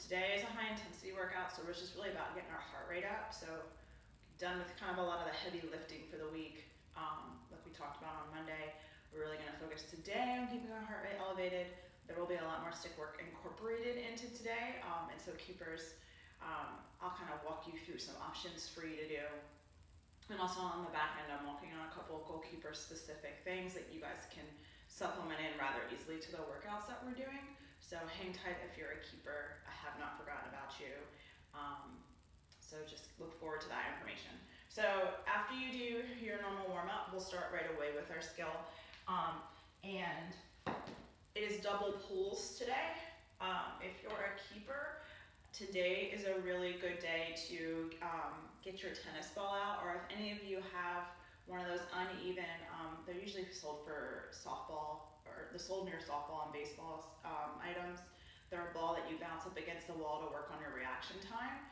today is a high intensity workout, so it's just really about getting our heart rate up. So done with kind of a lot of the heavy lifting for the week, like we talked about on Monday. We're really gonna focus today on keeping our heart rate elevated. There will be a lot more stick work incorporated into today, and so keepers, I'll kind of walk you through some options for you to do. And also on the back end, I'm walking on a couple of goalkeeper specific things that you guys can supplement in rather easily to the workouts that we're doing. So hang tight if you're a keeper. I have not forgotten about you. So just look forward to that information. So after you do your normal warm up, we'll start right away with our skill. And it is double pulls today. If you're a keeper, today is a really good day to get your tennis ball out, or if any of you have one of those uneven, they're usually sold for softball, or they're sold near softball and baseball items. They're a ball that you bounce up against the wall to work on your reaction time.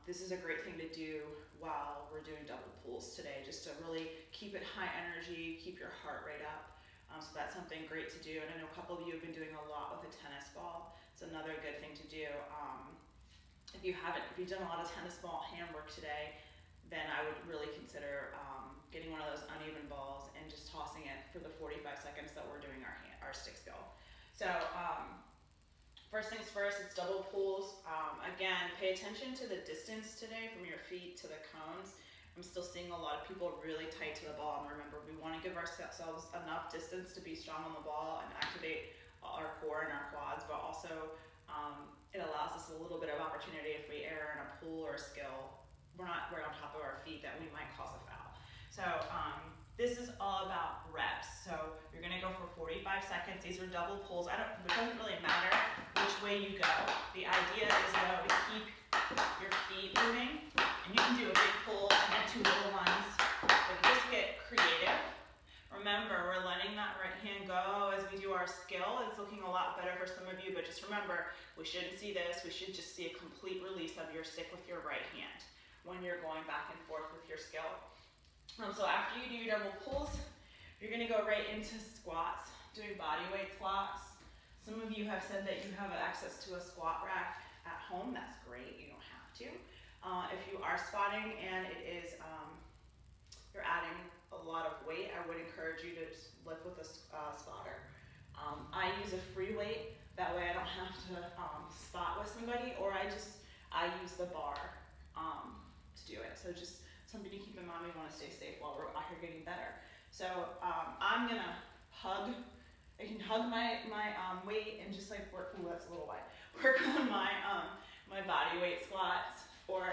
This is a great thing to do while we're doing double pulls today, just to really keep it high energy, keep your heart rate up. So that's something great to do. And I know a couple of you have been doing a lot with a tennis ball. It's another good thing to do. If you've done a lot of tennis ball handwork today, then I would really consider getting one of those uneven balls and just tossing it for the 45 seconds that we're doing our stick skill. So first things first, it's double pulls. Again, pay attention to the distance today from your feet to the cones. I'm still seeing a lot of people really tight to the ball, and remember, we want to give ourselves enough distance to be strong on the ball and activate our core and our quads, but also it allows us a little bit of opportunity if we err in a pull or a skill. We're not right on top of our feet that we might cause a foul. So this is all about reps. So you're gonna go for 45 seconds. These are double pulls. It doesn't really matter which way you go. The idea is though to keep your feet moving, and you can do a big pull and then two little ones, but just get creative. Remember, we're letting that right hand go as we do our skill. It's looking a lot better for some of you, but just remember, we shouldn't see this. We should just see a complete release of your stick with your right hand when you're going back and forth with your skill. So after you do your double pulls, you're gonna go right into squats, doing body weight squats. Some of you have said that you have access to a squat rack at home. That's great, you don't have to. If you are squatting and it is, you're adding a lot of weight, I would encourage you to lift with a spotter. I use a free weight, that way I don't have to spot with somebody, or I use the bar to do it. So just something to keep in mind. We want to stay safe while we're out here getting better. So I'm gonna hug. I can hug my weight and just like work. Ooh, that's a little wide. Work on my body weight squats, or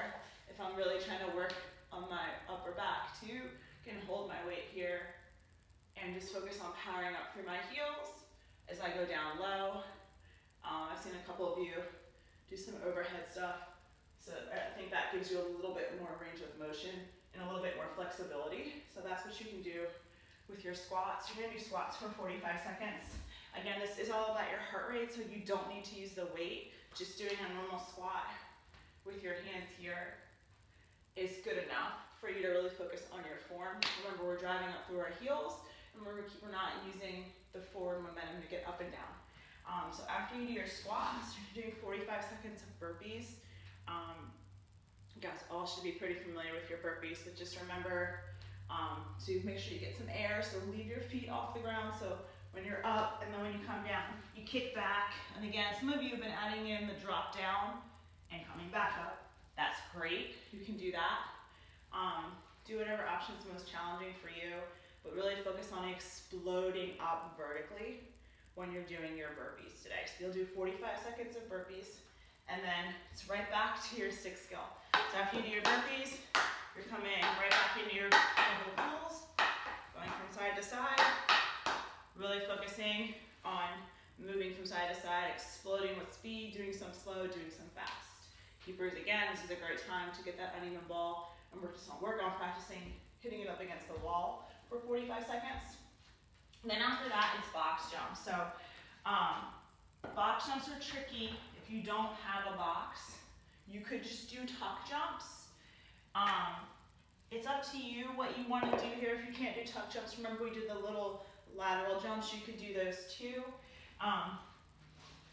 if I'm really trying to work on my upper back too, can hold my weight here and just focus on powering up through my heels as I go down low. I've seen a couple of you do some overhead stuff, so I think that gives you a little bit more range of motion and a little bit more flexibility. So that's what you can do with your squats. You're gonna do squats for 45 seconds. Again, this is all about your heart rate, so you don't need to use the weight. Just doing a normal squat with your hands here is good enough for you to really focus on your form. Remember, we're driving up through our heels, and we're not using the forward momentum to get up and down. So after you do your squats, you're doing 45 seconds of burpees. You guys all should be pretty familiar with your burpees, but just remember to make sure you get some air, so leave your feet off the ground. So when you're up, and then when you come down, you kick back. And again, some of you have been adding in the drop down and coming back up. That's great, you can do that. Do whatever option is most challenging for you, but really focus on exploding up vertically when you're doing your burpees today. So you'll do 45 seconds of burpees, and then it's right back to your stick skill. So after you do your burpees, you're coming right back into your double pulls, going from side to side, really focusing on moving from side to side, exploding with speed, doing some slow, doing some fast. Keepers, again, this is a great time to get that uneven ball, and work on practicing hitting it up against the wall for 45 seconds. And then after that, it's box jumps. So box jumps are tricky if you don't have a box. You could just do tuck jumps. It's up to you what you want to do here. If you can't do tuck jumps, remember we did the little lateral jumps. You could do those too.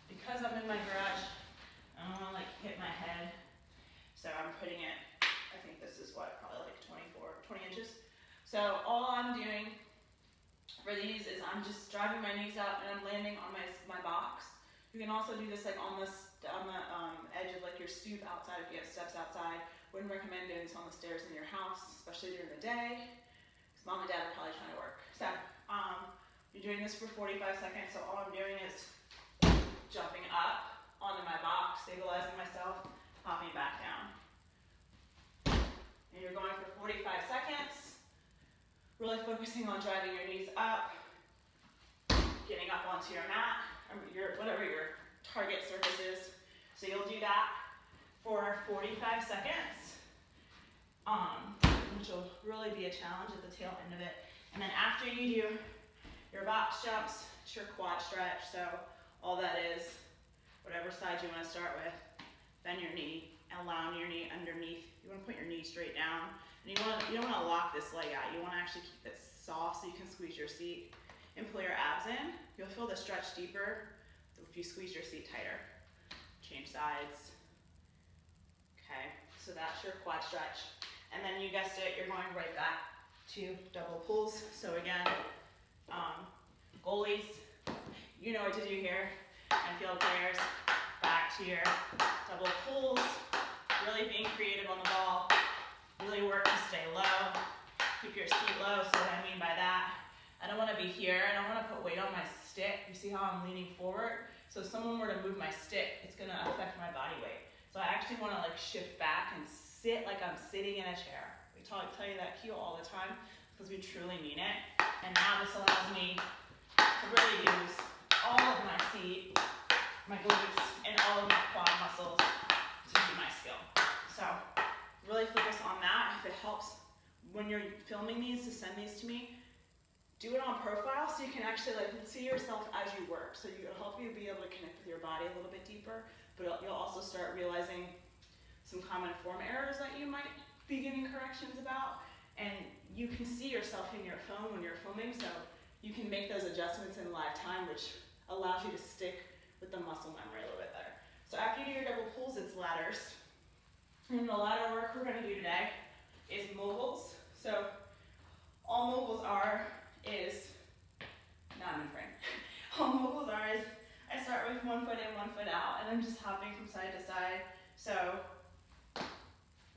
Because I'm in my garage, I don't wanna like hit my head. So I'm putting it, I think this is what, probably like 20 inches. So all I'm doing for these is I'm just driving my knees up and I'm landing on my box. You can also do this like on the edge of like your stoop outside if you have steps outside. Wouldn't recommend doing this on the stairs in your house, especially during the day, because mom and dad are probably trying to work. So you're doing this for 45 seconds, so all I'm doing is jumping up onto my box, stabilizing myself, popping back down. And you're going for 45 seconds, really focusing on driving your knees up, getting up onto your mat, or whatever your target surface is. So you'll do that for 45 seconds, which will really be a challenge at the tail end of it. And then after you do your box jumps, it's your quad stretch. So all that is, whatever side you want to start with, bend your knee, allowing your knee underneath. You want to put your knee straight down. And you don't want to lock this leg out. You want to actually keep it soft so you can squeeze your seat and pull your abs in. You'll feel the stretch deeper if you squeeze your seat tighter. Change sides. Okay, so that's your quad stretch. And then you guessed it, you're going right back to double pulls. So again, goalies, you know what to do here. And field players, back to your double pulls. Really being creative on the ball. Really work to stay low. Keep your seat low. So what I mean by that, I don't want to be here. I don't want to put weight on my stick. You see how I'm leaning forward? So if someone were to move my stick, it's going to affect my body weight. So I actually want to like shift back and sit like I'm sitting in a chair. We tell you that cue all the time because we truly mean it. And now this allows me to really use all of my seat, my glutes, and all of my quad muscles to do my skill. So really focus on that. If it helps when you're filming these to send these to me, do it on profile so you can actually like see yourself as you work. So it'll help you be able to connect with your body a little bit deeper, but you'll also start realizing some common form errors that you might be giving corrections about. And you can see yourself in your phone when you're filming, so you can make those adjustments in live time, which allows you to stick with the muscle memory a little bit better. So after you do your double pulls, it's ladders. And the ladder work we're going to do today is moguls. So all moguls are is, not in frame. All moguls are is, I start with 1 foot in, 1 foot out, and I'm just hopping from side to side. So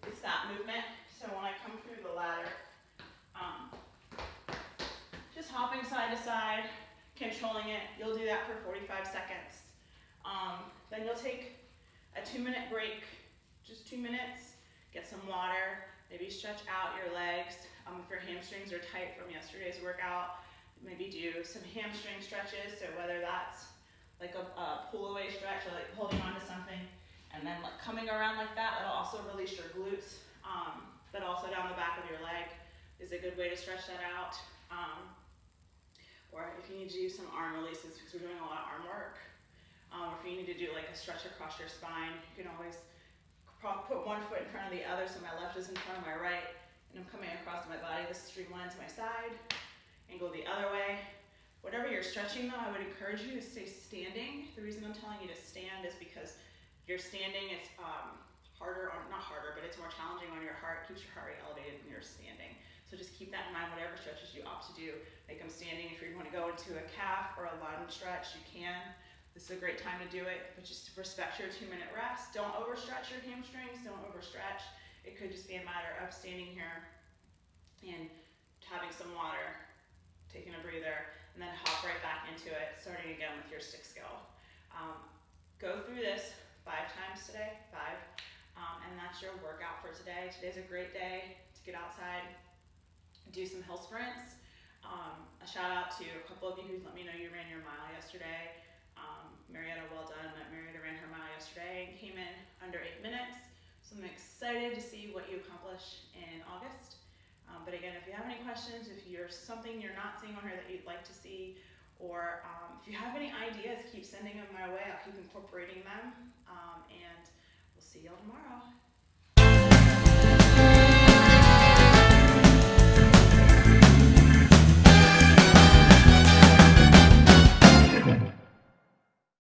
it's that movement. So when I come through the ladder, just hopping side to side, controlling it. You'll do that for 45 seconds. Then you'll take a 2-minute break, just 2 minutes, get some water, maybe stretch out your legs. If your hamstrings are tight from yesterday's workout, maybe do some hamstring stretches. So whether that's like a pull away stretch or like holding on to something and then like coming around like that, that'll also release your glutes. But also down the back of your leg is a good way to stretch that out. Or if you need to do some arm releases, because we're doing a lot of arm work. Or if you need to do like a stretch across your spine, you can always put 1 foot in front of the other, so my left is in front of my right, and I'm coming across my body, this streamline to my side, and go the other way. Whatever you're stretching though, I would encourage you to stay standing. The reason I'm telling you to stand is because you're standing, it's harder, or not harder, but it's more challenging on your heart, keeps your heart rate elevated when you're standing. So just keep that in mind, whatever stretches you opt to do. Make them standing. If you want to go into a calf or a lunge stretch, you can. This is a great time to do it, but just respect your 2-minute rest. Don't overstretch your hamstrings, don't overstretch. It could just be a matter of standing here and having some water, taking a breather, and then hop right back into it, starting again with your stick skill. Go through this 5 times today, 5, and that's your workout for today. Today's a great day to get outside, do some hill sprints. A shout out to a couple of you who let me know you ran your mile yesterday. Marietta, well done. Marietta ran her mile yesterday and came in under 8 minutes. So I'm excited to see what you accomplish in August. But again, if you have any questions, if you're something you're not seeing on here that you'd like to see, or if you have any ideas, keep sending them my way. I'll keep incorporating them. And we'll see y'all tomorrow.